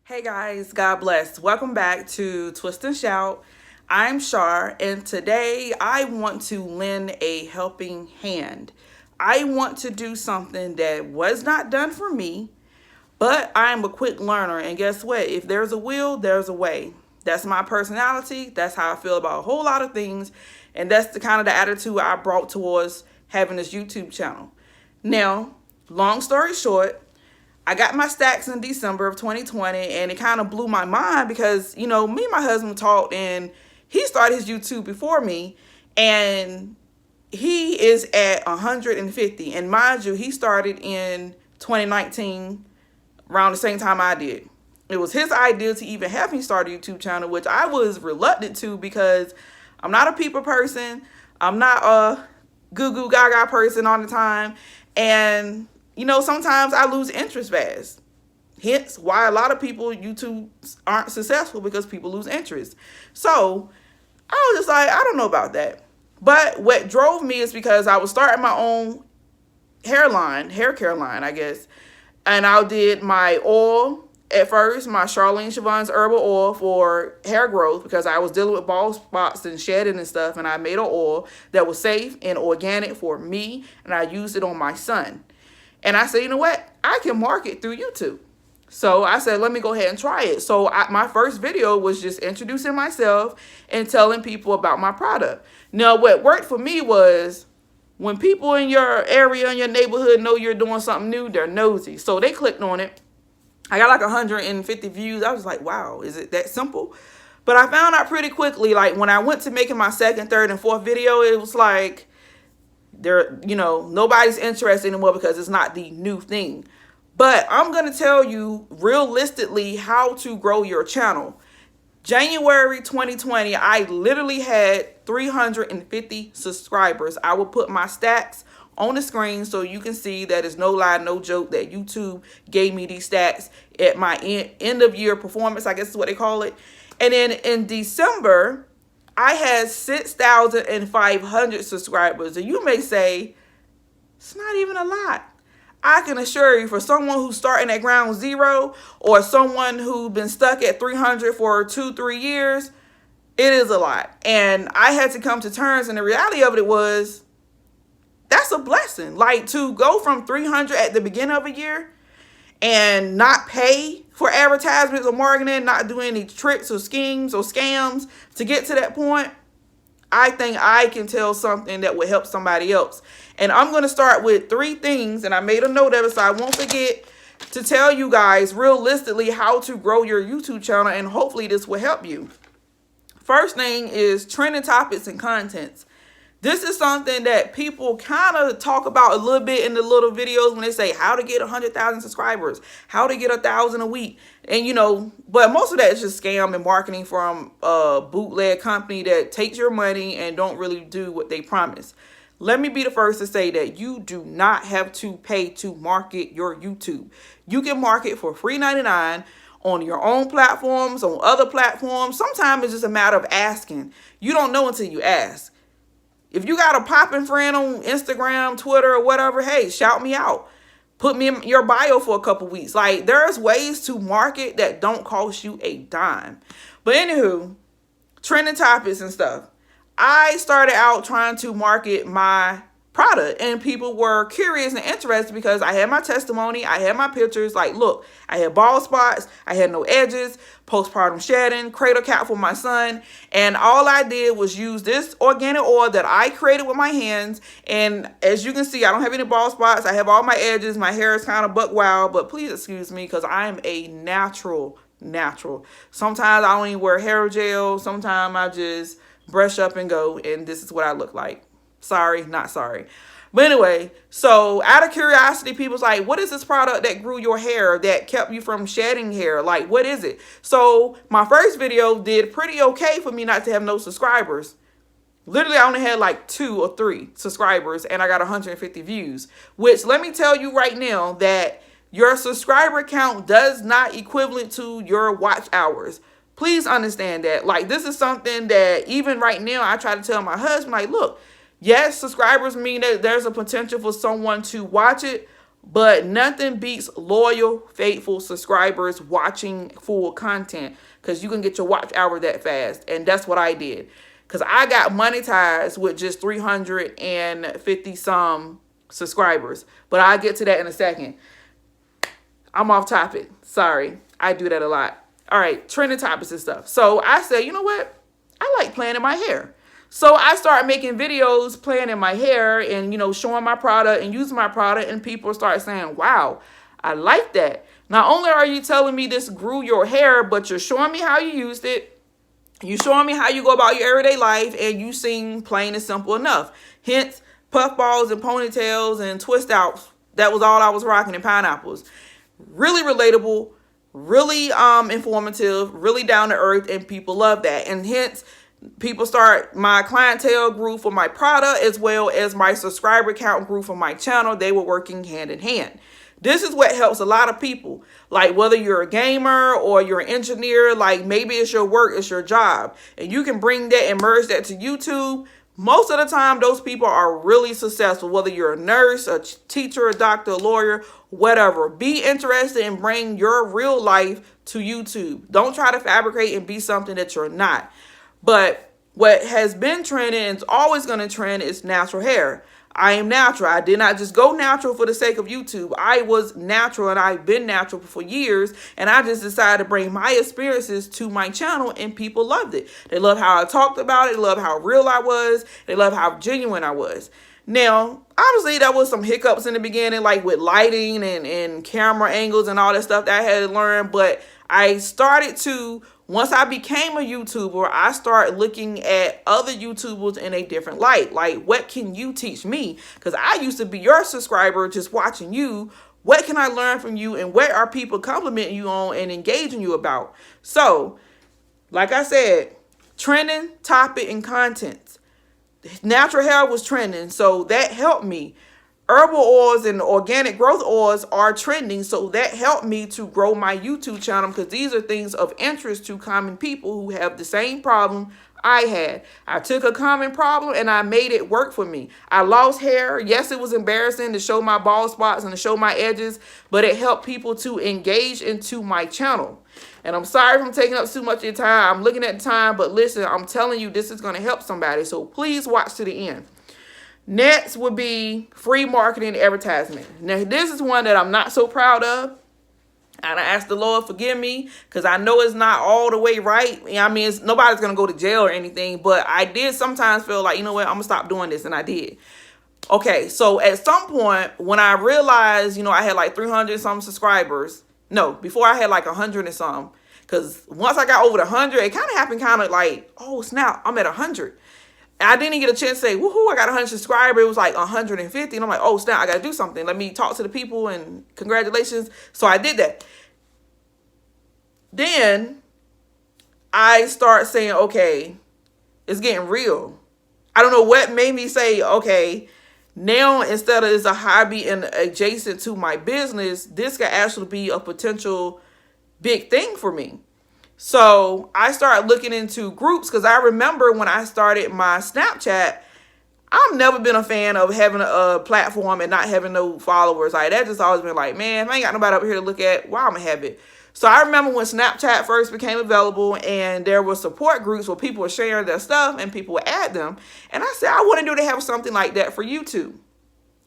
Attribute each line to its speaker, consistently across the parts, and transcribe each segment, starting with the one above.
Speaker 1: Hey guys, God bless. Welcome back to Twist and Shout. I'm Shar, and today I want to lend a helping hand. I want to do something that was not done for me, but I'm a quick learner, and guess what? If there's a will, there's a way. That's my personality. That's how I feel about a whole lot of things, and that's the kind of the attitude I brought towards having this YouTube channel. Now, long story short, I got my stacks in December of 2020, and it kind of blew my mind because, me and my husband talked, and he started his YouTube before me, and he is at 150. And mind you, he started in 2019, around the same time I did. It was his idea to even have me start a YouTube channel, which I was reluctant to because I'm not a people person. I'm not a goo goo gaga person all the time. And sometimes I lose interest fast. Hence why a lot of people YouTube aren't successful, because people lose interest. So I was just like, I don't know about that. But what drove me is because I was starting my own hair care line, I guess. And I did my oil at first, my Charlene Siobhan's herbal oil for hair growth, because I was dealing with bald spots and shedding and stuff. And I made an oil that was safe and organic for me, and I used it on my son. And I said, you know what? I can market through YouTube. So I said, let me go ahead and try it. So my first video was just introducing myself and telling people about my product. Now, what worked for me was when people in your area, in your neighborhood know you're doing something new, they're nosy. So they clicked on it. I got like 150 views. I was like, wow, is it that simple? But I found out pretty quickly, like when I went to making my second, third, and fourth video, it was like, nobody's interested anymore because it's not the new thing. But I'm going to tell you realistically how to grow your channel. January 2020, I literally had 350 subscribers. I will put my stats on the screen so you can see that it's no lie, no joke, that YouTube gave me these stats at my end of year performance, I guess is what they call it. And then in December, I had 6,500 subscribers. And you may say, it's not even a lot. I can assure you, for someone who's starting at ground zero, or someone who's been stuck at 300 for 2-3 years, it is a lot. And I had to come to terms, and the reality of it was, that's a blessing. Like, to go from 300 at the beginning of a year and not pay for advertisements or marketing, not do any tricks or schemes or scams to get to that point, I think I can tell something that will help somebody else. And I'm going to start with 3 things, and I made a note of it so I won't forget to tell you guys realistically how to grow your YouTube channel, and hopefully this will help you. First thing is trending topics and contents. This is something that people kind of talk about a little bit in the little videos when they say how to get 100,000 subscribers, how to get 1,000 a week. And, but most of that is just scam and marketing from a bootleg company that takes your money and don't really do what they promise. Let me be the first to say that you do not have to pay to market your YouTube. You can market for free 99 on your own platforms, on other platforms. Sometimes it's just a matter of asking. You don't know until you ask. If you got a popping friend on Instagram, Twitter, or whatever, hey, shout me out. Put me in your bio for a couple weeks. Like, there's ways to market that don't cost you a dime. But anywho, trending topics and stuff. I started out trying to market my product, and people were curious and interested because I had my testimony, I had my pictures. Like, look, I had bald spots, I had no edges, postpartum shedding, cradle cap for my son, and all I did was use this organic oil that I created with my hands. And as you can see, I don't have any bald spots, I have all my edges, my hair is kind of buck wild, but please excuse me because I am a natural. Sometimes I don't even wear hair gel, sometimes I just brush up and go, and this is what I look like. Sorry, not sorry. But anyway, so out of curiosity, people's like, what is this product that grew your hair, that kept you from shedding hair? Like, what is it? So my first video did pretty okay for me not to have no subscribers. Literally, I only had like 2 or 3 subscribers, and I got 150 views, which, let me tell you right now, that your subscriber count does not equivalent to your watch hours. Please understand that. Like, this is something that even right now, I try to tell my husband, like, look, yes, subscribers mean that there's a potential for someone to watch it, But nothing beats loyal, faithful subscribers watching full content, because you can get your watch hour that fast. And that's what I did. Because I got monetized with just 350 some subscribers. But I'll get to that in a second. I'm off topic. Sorry. I do that a lot. All right. Trending topics and stuff. So I said, you know what? I like playing in my hair. So I started making videos playing in my hair and, showing my product and using my product. And people start saying, wow, I like that. Not only are you telling me this grew your hair, but you're showing me how you used it. You're showing me how you go about your everyday life. And you seem plain and simple enough. Hence, puffballs and ponytails and twist outs. That was all I was rocking, and pineapples. Really relatable, really informative, really down to earth. And people love that. And hence, my clientele grew for my product, as well as my subscriber count grew for my channel. They were working hand in hand. This is what helps a lot of people. Like whether you're a gamer or you're an engineer, like maybe it's your work, it's your job, and you can bring that and merge that to YouTube. Most of the time, those people are really successful, whether you're a nurse, a teacher, a doctor, a lawyer, whatever. Be interested and bring your real life to YouTube. Don't try to fabricate and be something that you're not. But what has been trending and is always going to trend is natural hair. I am natural. I did not just go natural for the sake of YouTube. I was natural, and I've been natural for years. And I just decided to bring my experiences to my channel, and people loved it. They love how I talked about it. They love how real I was. They love how genuine I was. Now, obviously, there was some hiccups in the beginning, like with lighting and camera angles and all that stuff that I had to learn. But I started to, once I became a YouTuber, I started looking at other YouTubers in a different light. Like, what can you teach me? Because I used to be your subscriber just watching you. What can I learn from you? And what are people complimenting you on and engaging you about? So, like I said, trending, topic, and content. Natural hair was trending, so that helped me. Herbal oils and organic growth oils are trending, so that helped me to grow my YouTube channel, because these are things of interest to common people who have the same problem I had. I took a common problem and I made it work for me. I lost hair. Yes, it was embarrassing to show my bald spots and to show my edges, but it helped people to engage into my channel. And I'm sorry if I'm taking up too much of your time. I'm looking at the time, but listen, I'm telling you, this is going to help somebody. So please watch to the end. Next would be free marketing advertisement. Now, this is one that I'm not so proud of. And I ask the Lord forgive me, because I know it's not all the way right. I mean, nobody's going to go to jail or anything, but I did sometimes feel like, you know what, I'm going to stop doing this, and I did. Okay, so at some point, when I realized, I had like 300 some subscribers. No, before I had like 100 and some. Because once I got over the 100, it kind of happened kind of like, oh, snap, I'm at 100. I didn't get a chance to say, woohoo, I got 100 subscribers. It was like 150. And I'm like, oh, snap, I got to do something. Let me talk to the people and congratulations. So I did that. Then I start saying, okay, it's getting real. I don't know what made me say, okay, now instead of it's a hobby and adjacent to my business, this could actually be a potential big thing for me. So I started looking into groups, because I remember when I started my Snapchat, I've never been a fan of having a platform and not having no followers. Like, that just always been like, man, if I ain't got nobody up here to look at, why I'm gonna have it? So I remember when Snapchat first became available, and there were support groups where people were sharing their stuff and people would add them. And I said, I want to do to have something like that for YouTube.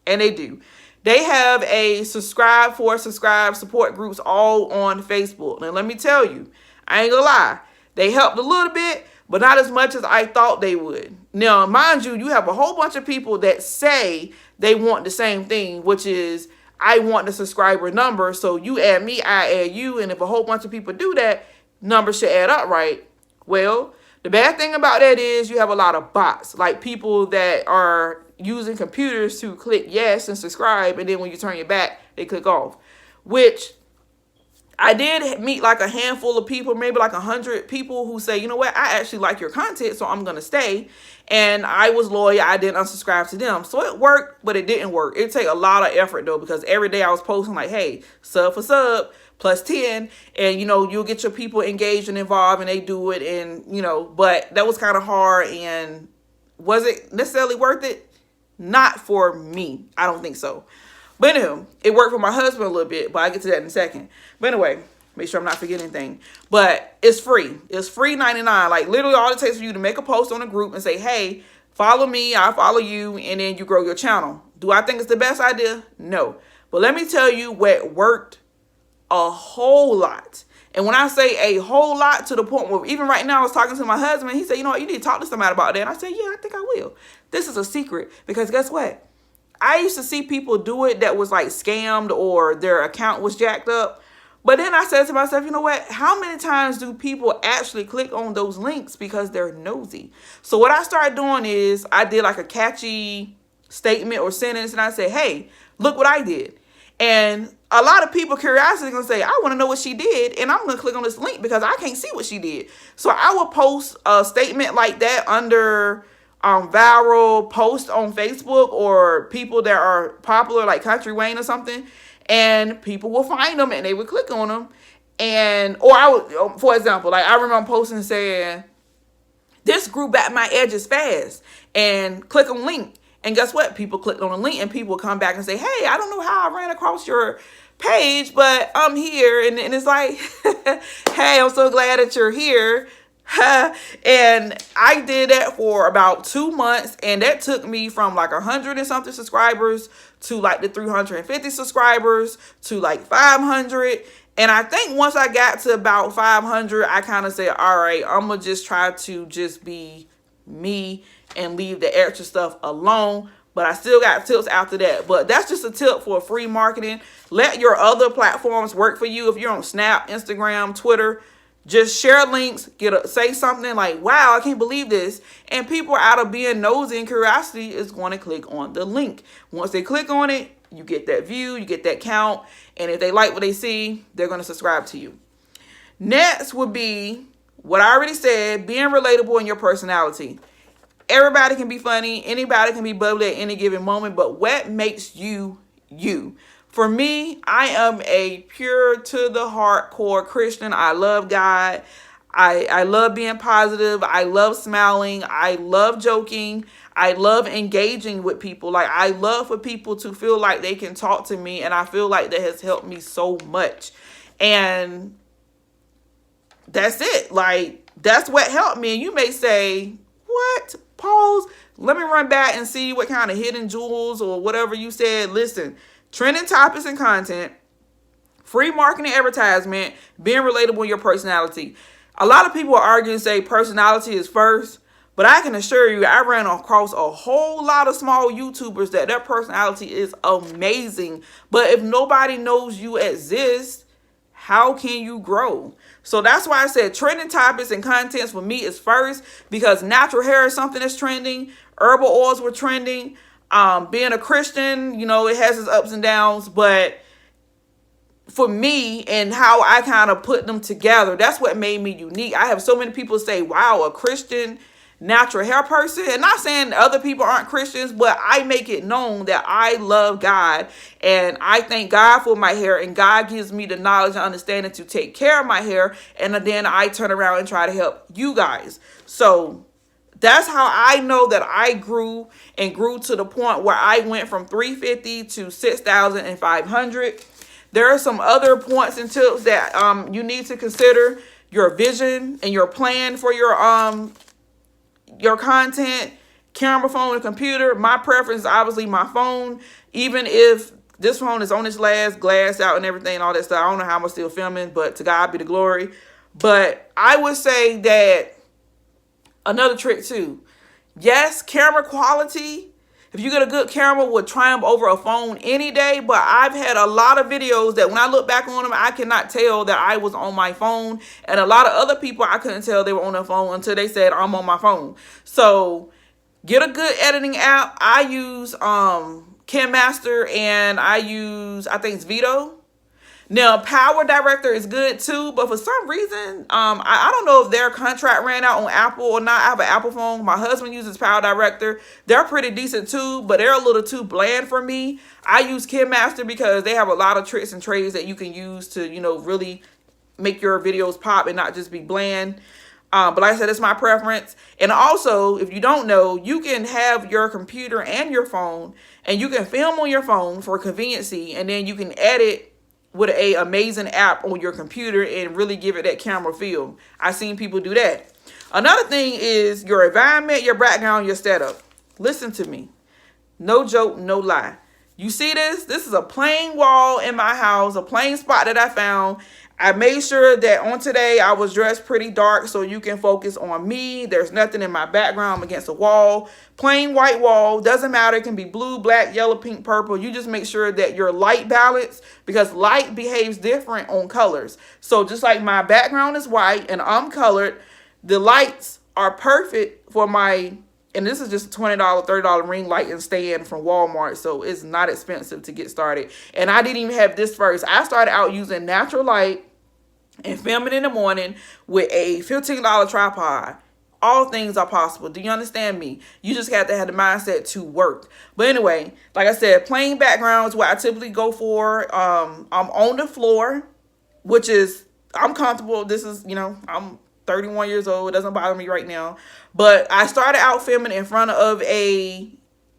Speaker 1: And they do. They have a subscribe support groups all on Facebook. And let me tell you, I ain't gonna lie, they helped a little bit, but not as much as I thought they would. Now, mind you, you have a whole bunch of people that say they want the same thing, which is, I want the subscriber number, so you add me, I add you, and if a whole bunch of people do that, numbers should add up, right? Well, the bad thing about that is you have a lot of bots, like people that are using computers to click yes and subscribe, and then when you turn your back, they click off, which I did meet like a handful of people, maybe like 100 people who say, you know what, I actually like your content, so I'm going to stay. And I was loyal. I didn't unsubscribe to them. So it worked, but it didn't work. It take a lot of effort, though, because every day I was posting like, hey, sub for sub, plus 10. And, you'll get your people engaged and involved, and they do it. And, but that was kind of hard. And was it necessarily worth it? Not for me. I don't think so. But anywho, it worked for my husband a little bit, but I get to that in a second. But anyway, make sure I'm not forgetting anything. But it's free. It's free 99. Like literally all it takes for you to make a post on a group and say, hey, follow me, I follow you, and then you grow your channel. Do I think it's the best idea? No. But let me tell you what worked a whole lot. And when I say a whole lot, to the point where even right now I was talking to my husband, he said, you know what, you need to talk to somebody about that. And I said, yeah, I think I will. This is a secret, because guess what? I used to see people do it that was like scammed or their account was jacked up. But then I said to myself, you know what? How many times do people actually click on those links because they're nosy? So what I started doing is I did like a catchy statement or sentence, and I said, hey, look what I did. And a lot of people curiosity going to say, I want to know what she did, and I'm going to click on this link because I can't see what she did. So I will post a statement like that under viral posts on Facebook, or people that are popular like Country Wayne or something, and people will find them and they would click on them. And or I would, for example, like I remember posting saying, this grew back my edges fast, and click on link. And guess what? People clicked on the link, and people come back and say, hey, I don't know how I ran across your page, but I'm here. And it's like, hey, I'm so glad that you're here. And I did that for about 2 months, and that took me from like 100 and something subscribers to like the 350 subscribers to like 500. And I think once I got to about 500, I kind of said, all right, I'm gonna just try to just be me and leave the extra stuff alone. But I still got tips after that. But that's just a tip for free marketing. Let your other platforms work for you. If you're on Snap, Instagram, Twitter, just share links, say something like, wow, I can't believe this. And people, out of being nosy and curiosity, is going to click on the link. Once they click on it, you get that view, you get that count. And if they like what they see, they're going to subscribe to you. Next would be what I already said, being relatable in your personality. Everybody can be funny. Anybody can be bubbly at any given moment. But what makes you, you? For me, I am a pure to the heart core Christian. I love God. I love being positive. I love smiling. I love joking. I love engaging with people. Like, I love for people to feel like they can talk to me. And I feel like that has helped me so much. And that's it. Like, that's what helped me. And you may say, what? Pause. Let me run back and see what kind of hidden jewels or whatever you said. Listen, trending topics and content, free marketing, advertisement, being relatable in your personality. A lot of people argue and say personality is first, but I can assure you, I ran across a whole lot of small YouTubers that their personality is amazing. But if nobody knows you exist, how can you grow? So that's why I said trending topics and contents for me is first, because natural hair is something that's trending. Herbal oils were trending. Being a Christian, you know, it has its ups and downs, but for me and how I kind of put them together, that's what made me unique. I have so many people say, wow, a Christian natural hair person. And not saying other people aren't Christians, but I make it known that I love God and I thank God for my hair, and God gives me the knowledge and understanding to take care of my hair. And then I turn around and try to help you guys. So that's how I know that I grew to the point where I went from 350 to 6,500. There are some other points and tips that you need to consider: your vision and your plan for your content, camera, phone, and computer. My preference is obviously my phone, even if this phone is on its last, glass out and everything, all that stuff. I don't know how I'm still filming, but to God be the glory. But I would say that another trick too, yes, camera quality. If you get a good camera, would triumph over a phone any day. But I've had a lot of videos that when I look back on them, I cannot tell that I was on my phone. And a lot of other people, I couldn't tell they were on their phone until they said, I'm on my phone. So get a good editing app. I use KinMaster, and I think it's Vito. Now, Power Director is good too, but for some reason, I don't know if their contract ran out on Apple or not. I have an Apple phone. My husband uses Power Director. They're pretty decent too, but they're a little too bland for me. I use KinMaster because they have a lot of tricks and trades that you can use to, you know, really make your videos pop and not just be bland. But like I said, it's my preference. And also, if you don't know, you can have your computer and your phone, and you can film on your phone for conveniency, and then you can edit with a amazing app on your computer and really give it that camera feel. I've seen people do that. Another thing is your environment, your background, your setup. Listen to me. No joke, no lie. You see this? This is a plain wall in my house, a plain spot that I found. I made sure that on today I was dressed pretty dark so you can focus on me. There's nothing in my background. I'm against a wall. Plain white wall. Doesn't matter. It can be blue, black, yellow, pink, purple. You just make sure that your light balance, because light behaves different on colors. So just like my background is white and I'm colored, the lights are perfect for my, and this is just a $20, $30 ring light and stand from Walmart. So it's not expensive to get started. And I didn't even have this first. I started out using natural light and filming in the morning with a $15 tripod. All things are possible. Do you understand me? You just have to have the mindset to work. But anyway, like I said, plain background is what I typically go for. I'm on the floor, which is, I'm comfortable. This is, I'm 31 years old. It doesn't bother me right now. But I started out filming in front of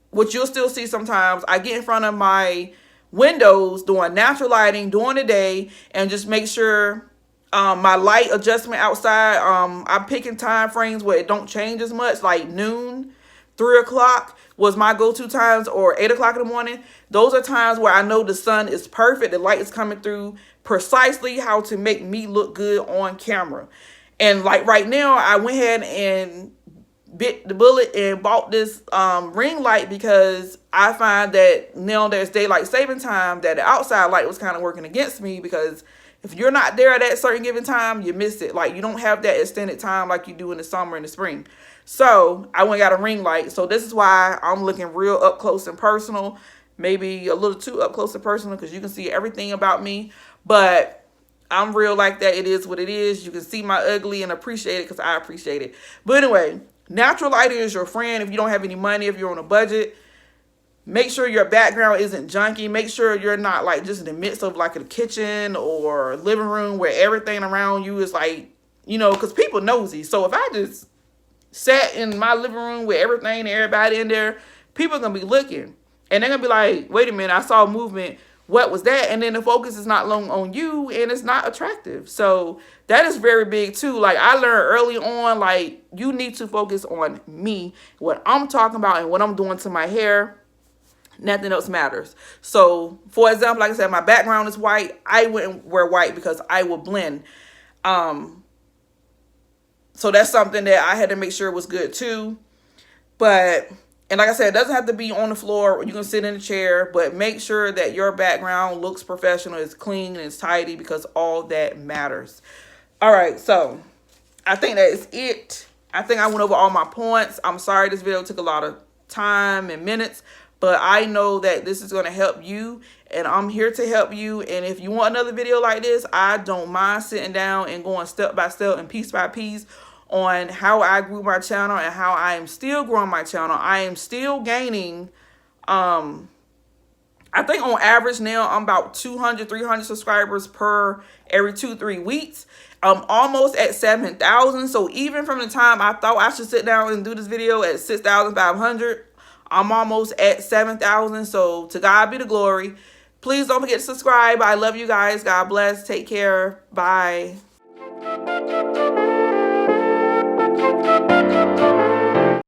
Speaker 1: which you'll still see sometimes. I get in front of my windows doing natural lighting during the day and just make sure my light adjustment outside, I'm picking time frames where it don't change as much, like noon, 3 o'clock was my go-to times, or 8 o'clock in the morning. Those are times where I know the sun is perfect. The light is coming through precisely how to make me look good on camera. And like right now, I went ahead and bit the bullet and bought this ring light because I find that now there's daylight saving time that the outside light was kind of working against me, because if you're not there at that certain given time, you miss it. Like, you don't have that extended time like you do in the summer and the spring. So I went and got a ring light. So this is why I'm looking real up close and personal. Maybe a little too up close and personal, because you can see everything about me. But I'm real like that. It is what it is. You can see my ugly and appreciate it because I appreciate it. But anyway, natural lighting is your friend if you don't have any money, if you're on a budget. Make sure your background isn't junky. Make sure you're not like just in the midst of like a kitchen or living room where everything around you is like, because people nosy. So if I just sat in my living room with everything and everybody in there, people are going to be looking. And they're going to be like, wait a minute, I saw movement. What was that? And then the focus is not long on you and it's not attractive. So that is very big too. Like, I learned early on, like, you need to focus on me, what I'm talking about and what I'm doing to my hair. Nothing else matters. So, for example, like I said, my background is white. I wouldn't wear white because I will blend. So that's something that I had to make sure was good too. But, and like I said, it doesn't have to be on the floor. You can sit in a chair, but make sure that your background looks professional, it's clean, and it's tidy, because all that matters. All right, so I think that is it. I think I went over all my points. I'm sorry this video took a lot of time and minutes, but I know that this is going to help you, and I'm here to help you. And if you want another video like this, I don't mind sitting down and going step by step and piece by piece on how I grew my channel and how I am still growing my channel. I am still gaining, I think on average now I'm about 200, 300 subscribers per every 2-3 weeks. I'm almost at 7,000. So even from the time I thought I should sit down and do this video at 6,500, I'm almost at 7,000. So to God be the glory. Please don't forget to subscribe. I love you guys. God bless. Take care. Bye.